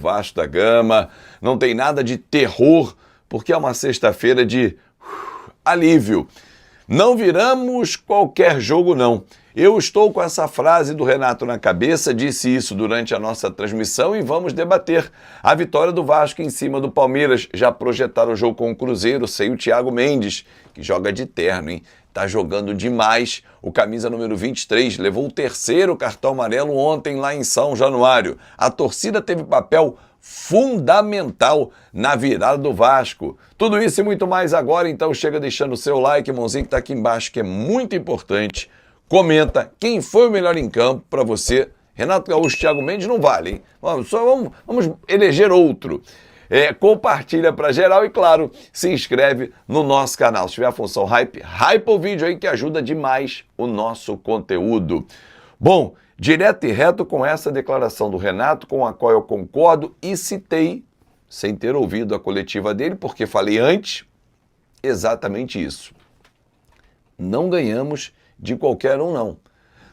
Vasco da Gama. Não tem nada de terror, porque é uma sexta-feira de alívio. Não viramos qualquer jogo, não. Eu estou com essa frase do Renato na cabeça, disse isso durante a nossa transmissão e vamos debater a vitória do Vasco em cima do Palmeiras. Já projetaram o jogo com o Cruzeiro, sem o Thiago Mendes, que joga de terno, hein? Tá jogando demais. O camisa número 23 levou o terceiro cartão amarelo ontem lá em São Januário. A torcida teve papel fundamental na virada do Vasco. Tudo isso e muito mais agora, então chega deixando o seu like, mãozinho que tá aqui embaixo, que é muito importante. Comenta quem foi o melhor em campo para você. Renato Gaúcho, Thiago Mendes não vale, hein? Vamos eleger outro. Compartilha para geral e, claro, se inscreve no nosso canal. Se tiver a função hype o vídeo aí que ajuda demais o nosso conteúdo. Bom, direto e reto com essa declaração do Renato, com a qual eu concordo e citei, sem ter ouvido a coletiva dele, porque falei antes, exatamente isso. Não ganhamos de qualquer um, não.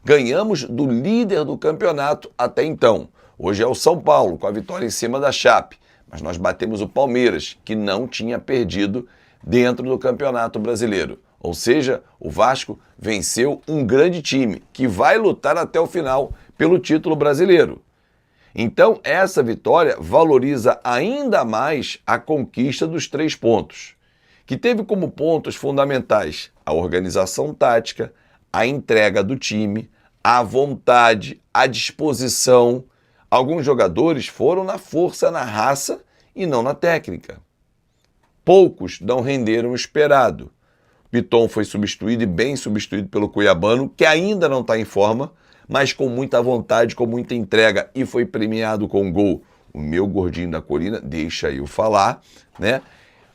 Ganhamos do líder do campeonato até então. Hoje é o São Paulo, com a vitória em cima da Chape. Mas nós batemos o Palmeiras, que não tinha perdido dentro do Campeonato Brasileiro. Ou seja, o Vasco venceu um grande time, que vai lutar até o final pelo título brasileiro. Então, essa vitória valoriza ainda mais a conquista dos 3 pontos, que teve como pontos fundamentais a organização tática, a entrega do time, a vontade, a disposição. Alguns jogadores foram na força, na raça e não na técnica. Poucos não renderam o esperado. Piton foi substituído e bem substituído pelo Cuiabano, que ainda não está em forma, mas com muita vontade, com muita entrega e foi premiado com um gol. O meu gordinho da Colina, deixa eu falar, né?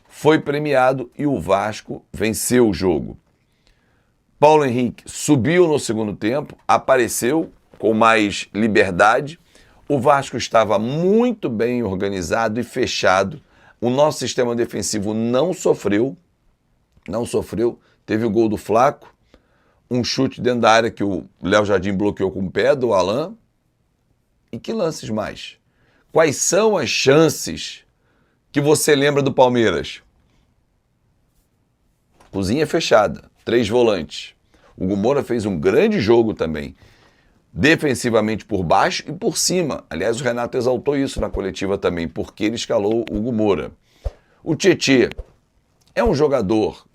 Foi premiado e o Vasco venceu o jogo. Paulo Henrique subiu no segundo tempo, apareceu com mais liberdade. O Vasco estava muito bem organizado e fechado. O nosso sistema defensivo não sofreu. Teve o gol do Flaco, um chute dentro da área que o Léo Jardim bloqueou com o pé do Alan. E que lances mais? Quais são as chances que você lembra do Palmeiras? Cozinha fechada, 3 volantes. O Hugo Moura fez um grande jogo também, defensivamente por baixo e por cima. Aliás, o Renato exaltou isso na coletiva também, porque ele escalou o Hugo Moura. O Tietê é um jogador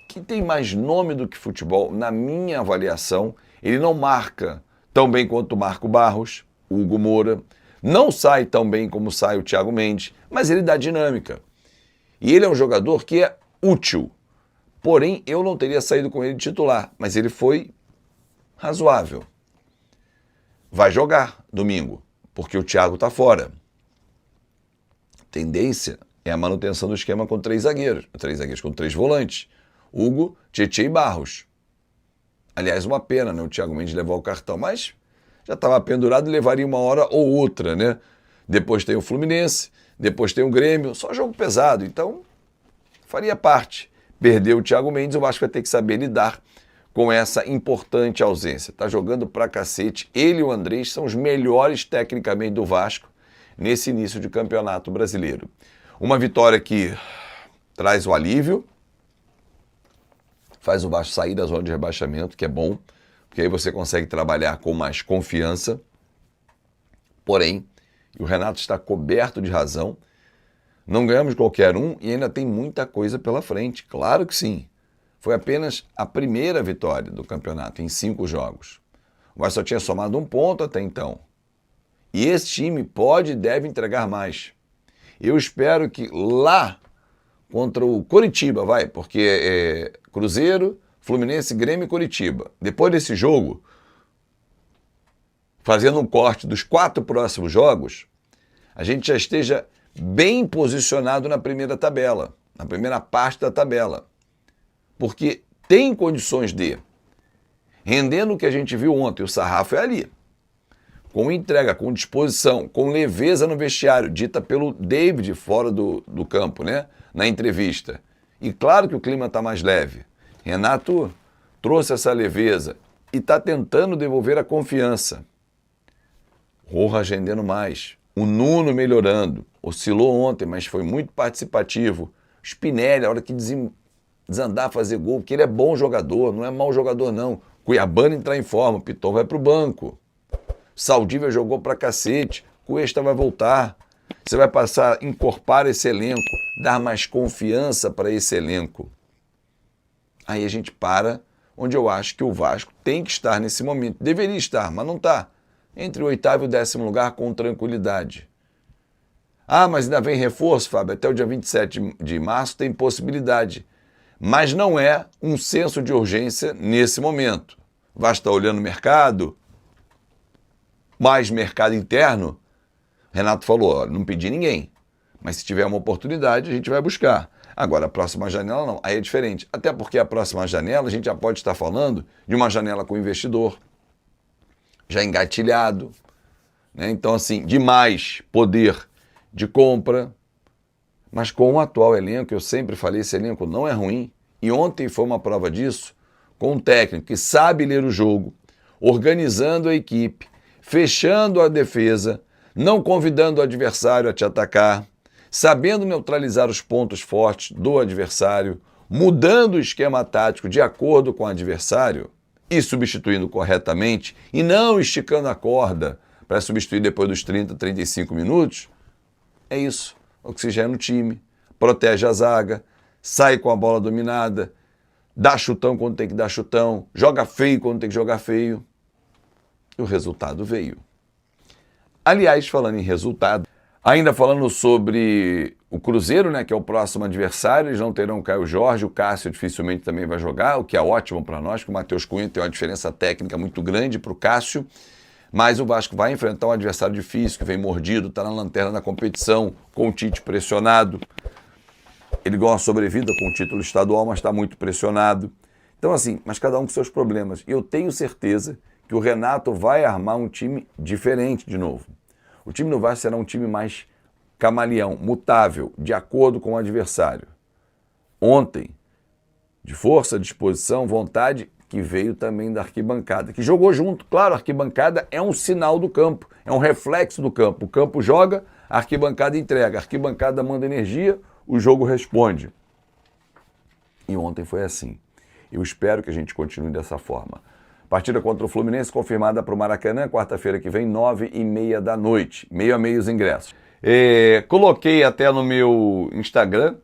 que tem mais nome do que futebol, na minha avaliação. Ele não marca tão bem quanto marca o Barros, o Hugo Moura. Não sai tão bem como sai o Thiago Mendes, mas ele dá dinâmica. E ele é um jogador que é útil. Porém, eu não teria saído com ele de titular, mas ele foi razoável. Vai jogar domingo, porque o Thiago está fora. Tendência é a manutenção do esquema com 3 zagueiros. 3 zagueiros com 3 volantes. Hugo, Tietê e Barros. Aliás, uma pena, né? O Thiago Mendes levou o cartão, mas já estava pendurado e levaria uma hora ou outra, né? Depois tem o Fluminense, depois tem o Grêmio, só jogo pesado, então faria parte. Perdeu o Thiago Mendes, o Vasco vai ter que saber lidar com essa importante ausência. Tá jogando pra cacete. Ele e o Andrés são os melhores tecnicamente do Vasco nesse início de campeonato brasileiro. Uma vitória que traz o alívio, faz o Vasco sair da zona de rebaixamento, que é bom, porque aí você consegue trabalhar com mais confiança. Porém, o Renato está coberto de razão. Não ganhamos qualquer um e ainda tem muita coisa pela frente. Claro que sim. Foi apenas a primeira vitória do campeonato em 5 jogos. O Vasco só tinha somado 1 ponto até então. E esse time pode e deve entregar mais. Eu espero que lá contra o Coritiba, porque é Cruzeiro, Fluminense, Grêmio e Coritiba. Depois desse jogo, fazendo um corte dos 4 próximos jogos, a gente já esteja bem posicionado na primeira tabela, na primeira parte da tabela. Porque tem condições de, rendendo o que a gente viu ontem, o sarrafo é ali. Com entrega, com disposição, com leveza no vestiário, dita pelo David fora do campo, né? Na entrevista. E claro que o clima está mais leve. Renato trouxe essa leveza e está tentando devolver a confiança. Rojas rendendo mais. O Nuno melhorando. Oscilou ontem, mas foi muito participativo. Spinelli, a hora que desandar a fazer gol, porque ele é bom jogador, não é mau jogador não. Cuiabano entrar em forma, Piton vai pro banco. Saldívia jogou pra cacete, Cuesta vai voltar. Você vai passar a encorpar esse elenco, dar mais confiança para esse elenco. Aí a gente para onde eu acho que o Vasco tem que estar nesse momento. Deveria estar, mas não está. Entre o 8º e o 10º lugar com tranquilidade. Ah, mas ainda vem reforço, Fábio. Até o dia 27 de março tem possibilidade. Mas não é um senso de urgência nesse momento. Vasco está olhando o mercado, mais mercado interno. Renato falou, ó, não pedi ninguém, mas se tiver uma oportunidade a gente vai buscar. Agora, a próxima janela não, aí é diferente. Até porque a próxima janela a gente já pode estar falando de uma janela com investidor, já engatilhado, né? Então assim, de mais poder de compra, mas com o atual elenco, eu sempre falei, esse elenco não é ruim, e ontem foi uma prova disso, com um técnico que sabe ler o jogo, organizando a equipe, fechando a defesa, não convidando o adversário a te atacar, sabendo neutralizar os pontos fortes do adversário, mudando o esquema tático de acordo com o adversário e substituindo corretamente, e não esticando a corda para substituir depois dos 30, 35 minutos, é isso. Oxigena o time, protege a zaga, sai com a bola dominada, dá chutão quando tem que dar chutão, joga feio quando tem que jogar feio. E o resultado veio. Aliás, falando em resultado, ainda falando sobre o Cruzeiro, né, que é o próximo adversário, eles não terão o Caio Jorge, o Cássio dificilmente também vai jogar, o que é ótimo para nós, porque o Matheus Cunha tem uma diferença técnica muito grande para o Cássio, mas o Vasco vai enfrentar um adversário difícil, que vem mordido, está na lanterna da competição, com o Tite pressionado. Ele ganhou uma sobrevida com o título estadual, mas está muito pressionado. Então assim, mas cada um com seus problemas. E eu tenho certeza que o Renato vai armar um time diferente de novo. O time do Vasco será um time mais camaleão, mutável, de acordo com o adversário. Ontem, de força, disposição, vontade, que veio também da arquibancada, que jogou junto. Claro, a arquibancada é um sinal do campo, é um reflexo do campo. O campo joga, a arquibancada entrega, a arquibancada manda energia, o jogo responde. E ontem foi assim. Eu espero que a gente continue dessa forma. Partida contra o Fluminense confirmada para o Maracanã, quarta-feira que vem, 9h30 da noite. Meio a meio os ingressos. Coloquei até no meu Instagram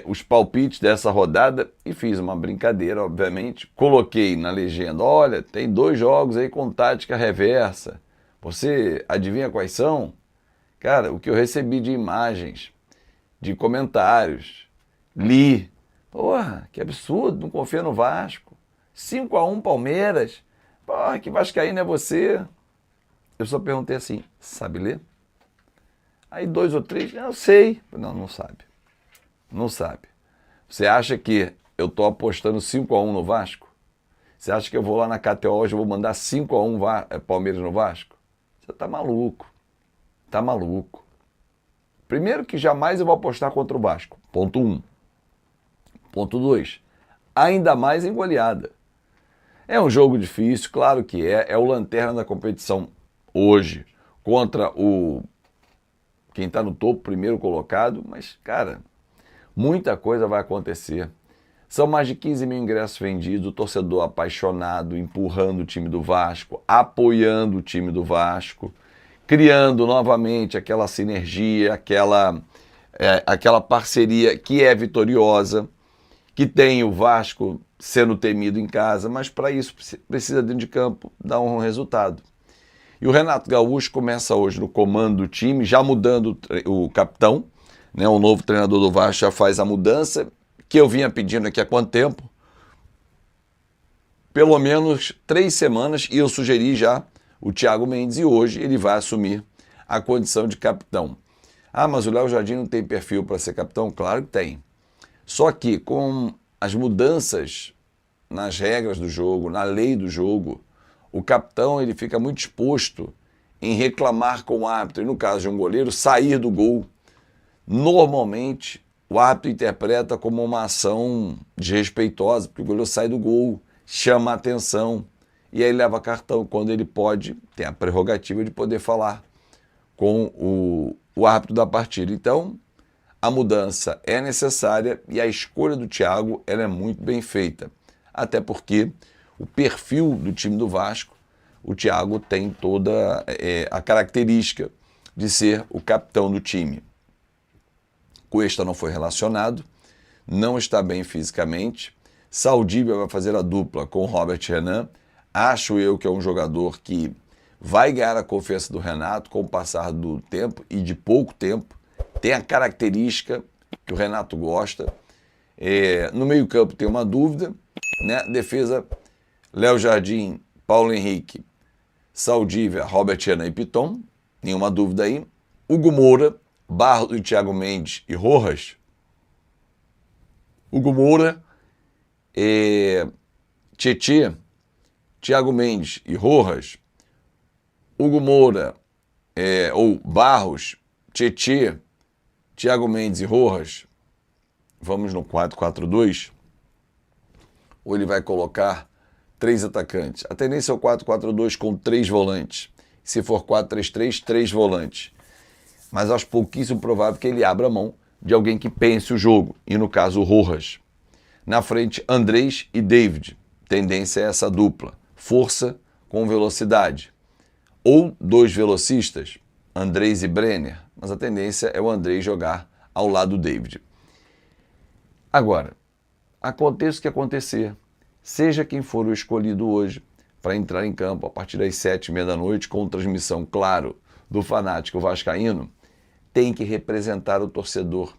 os palpites dessa rodada e fiz uma brincadeira, obviamente. Coloquei na legenda, olha, tem 2 jogos aí com tática reversa. Você adivinha quais são? Cara, o que eu recebi de imagens, de comentários, li. Porra, que absurdo, não confia no Vasco. 5-1 Palmeiras. Porra, que vascaíno é você? Eu só perguntei assim, sabe ler? Aí 2 ou 3, eu sei. Não, não sabe. Não sabe. Você acha que eu tô apostando 5-1 no Vasco? Você acha que eu vou lá na KTO hoje e vou mandar 5-1 Palmeiras no Vasco? Você tá maluco. Tá maluco. Primeiro que jamais eu vou apostar contra o Vasco. Ponto 1. Ponto 2. Ainda mais em goleada. É um jogo difícil, claro que é. É o lanterna da competição hoje contra quem está no topo, primeiro colocado. Mas, cara, muita coisa vai acontecer. São mais de 15 mil ingressos vendidos, o torcedor apaixonado, empurrando o time do Vasco, apoiando o time do Vasco, criando novamente aquela sinergia, aquela parceria que é vitoriosa, que tem o Vasco sendo temido em casa, mas para isso precisa dentro de campo dar um resultado. E o Renato Gaúcho começa hoje no comando do time, já mudando o capitão, né? O novo treinador do Vasco já faz a mudança, que eu vinha pedindo aqui há quanto tempo? Pelo menos 3 semanas, e eu sugeri já o Thiago Mendes, e hoje ele vai assumir a condição de capitão. Ah, mas o Léo Jardim não tem perfil para ser capitão? Claro que tem. Só que com as mudanças nas regras do jogo, na lei do jogo, o capitão ele fica muito exposto em reclamar com o árbitro, e no caso de um goleiro, sair do gol. Normalmente, o árbitro interpreta como uma ação desrespeitosa, porque o goleiro sai do gol, chama a atenção, e aí leva cartão, quando ele pode, tem a prerrogativa de poder falar com o árbitro da partida. Então, a mudança é necessária e a escolha do Thiago ela é muito bem feita. Até porque o perfil do time do Vasco, o Thiago tem toda a característica de ser o capitão do time. Cuesta não foi relacionado, não está bem fisicamente. Saldívia vai fazer a dupla com o Robert Renan. Acho eu que é um jogador que vai ganhar a confiança do Renato com o passar do tempo e de pouco tempo. Tem a característica que o Renato gosta. No meio-campo tem uma dúvida, né? Defesa, Léo Jardim, Paulo Henrique, Saldívia, Robert Renan e Piton. Nenhuma dúvida aí. Hugo Moura, Barros e Thiago Mendes e Rojas. Hugo Moura, Tietê, Thiago Mendes e Rojas. Hugo Moura, ou Barros, Tietê, Thiago Mendes e Rojas. Vamos no 4-4-2. Ou ele vai colocar 3 atacantes. A tendência é o 4-4-2 com 3 volantes. Se for 4-3-3, 3 volantes. Mas acho pouquíssimo provável que ele abra mão de alguém que pense o jogo. E no caso, o Rojas. Na frente, Andrés e David. Tendência é essa dupla. Força com velocidade. Ou 2 velocistas, Andrés e Brenner. Mas a tendência é o Andrés jogar ao lado do David. Agora, aconteça o que acontecer, seja quem for o escolhido hoje para entrar em campo a partir das 7h30 da noite, com transmissão, claro, do fanático vascaíno, tem que representar o torcedor,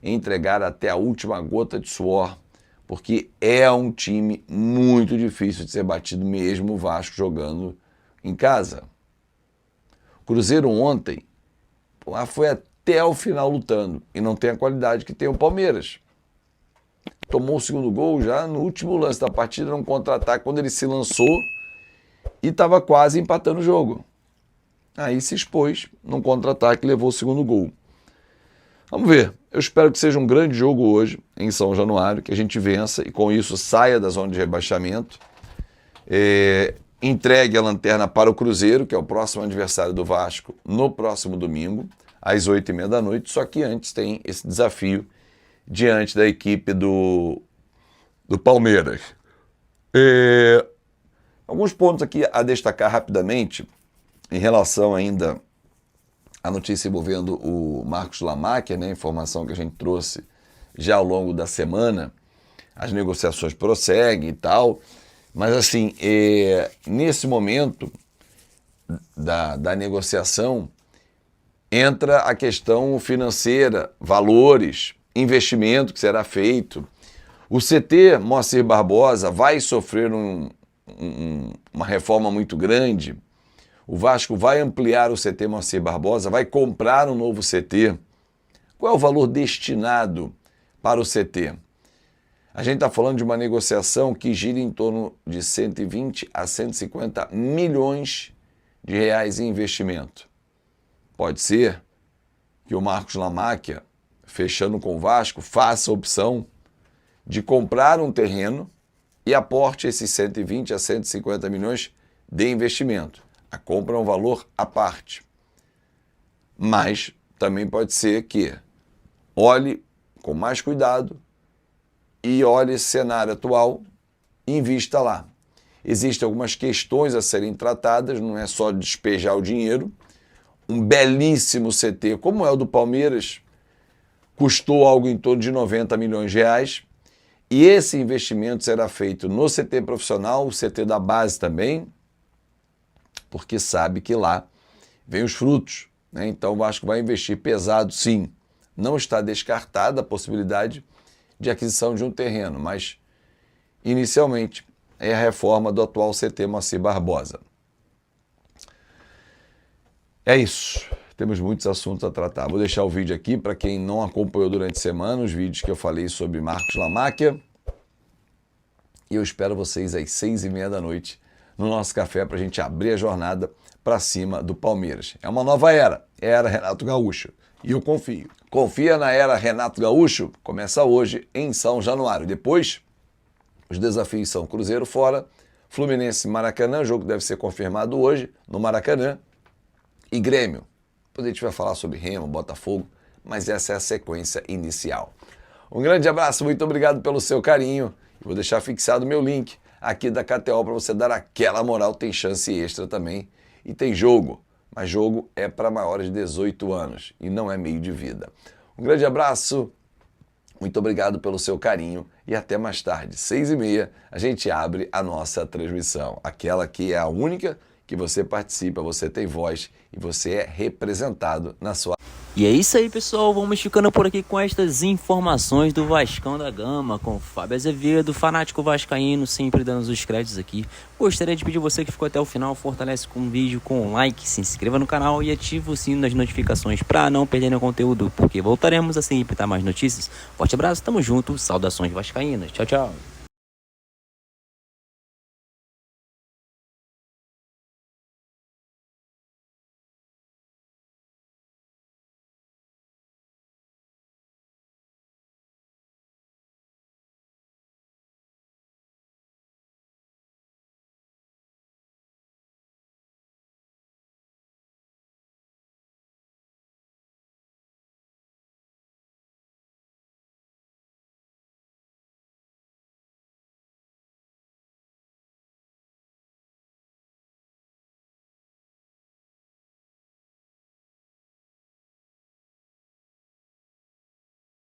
entregar até a última gota de suor, porque é um time muito difícil de ser batido, mesmo o Vasco jogando em casa. O Cruzeiro ontem foi até o final lutando e não tem a qualidade que tem o Palmeiras. Tomou o segundo gol já no último lance da partida, num contra-ataque, quando ele se lançou e estava quase empatando o jogo. Aí se expôs num contra-ataque e levou o segundo gol. Vamos ver. Eu espero que seja um grande jogo hoje em São Januário, que a gente vença e com isso saia da zona de rebaixamento. Entregue a lanterna para o Cruzeiro, que é o próximo adversário do Vasco, no próximo domingo, às 8h30 da noite. Só que antes tem esse desafio diante da equipe do Palmeiras. Alguns pontos aqui a destacar rapidamente em relação ainda à notícia envolvendo o Marcos Lamacher, né, informação que a gente trouxe já ao longo da semana. As negociações prosseguem e tal, mas assim, nesse momento da negociação entra a questão financeira, valores, investimento que será feito. O CT Moacir Barbosa vai sofrer uma reforma muito grande. O Vasco vai ampliar o CT Moacir Barbosa, vai comprar um novo CT. Qual é o valor destinado para o CT? A gente está falando de uma negociação que gira em torno de 120 a 150 milhões de reais em investimento. Pode ser que o Marcos Lamacher, fechando com o Vasco, faça a opção de comprar um terreno e aporte esses 120 a 150 milhões de investimento. A compra é um valor à parte. Mas também pode ser que olhe com mais cuidado e olhe esse cenário atual e invista lá. Existem algumas questões a serem tratadas, não é só despejar o dinheiro. Um belíssimo CT, como é o do Palmeiras, custou algo em torno de 90 milhões de reais. E esse investimento será feito no CT profissional, o CT da base também, porque sabe que lá vem os frutos, né? Então o Vasco vai investir pesado, sim. Não está descartada a possibilidade de aquisição de um terreno, mas inicialmente é a reforma do atual CT Moacir Barbosa. É isso. Temos muitos assuntos a tratar. Vou deixar o vídeo aqui para quem não acompanhou durante a semana, os vídeos que eu falei sobre Marcos Lamacher. E eu espero vocês às 6h30 da noite no nosso café para a gente abrir a jornada para cima do Palmeiras. É uma nova era, é a era Renato Gaúcho. E eu confio. Confia na era Renato Gaúcho? Começa hoje em São Januário. Depois, os desafios são Cruzeiro fora, Fluminense Maracanã, jogo deve ser confirmado hoje no Maracanã, e Grêmio. depois a gente vai falar sobre Remo, Botafogo, mas essa é a sequência inicial. Um grande abraço, muito obrigado pelo seu carinho. Vou deixar fixado o meu link aqui da KTO para você dar aquela moral, tem chance extra também. E tem jogo, mas jogo é para maiores de 18 anos e não é meio de vida. Um grande abraço, muito obrigado pelo seu carinho e até mais tarde, 6h30, a gente abre a nossa transmissão. Aquela que é a única que você participa, você tem voz e você é representado na sua... E é isso aí, pessoal, vamos ficando por aqui com estas informações do Vascão da Gama, com Fábio Azevedo, fanático vascaíno, sempre dando os créditos aqui. Gostaria de pedir você que ficou até o final, fortalece com o vídeo, com um like, se inscreva no canal e ative o sino das notificações para não perder nenhum conteúdo, porque voltaremos a sempre dar mais notícias. Forte abraço, tamo junto, saudações vascaínas, tchau, tchau.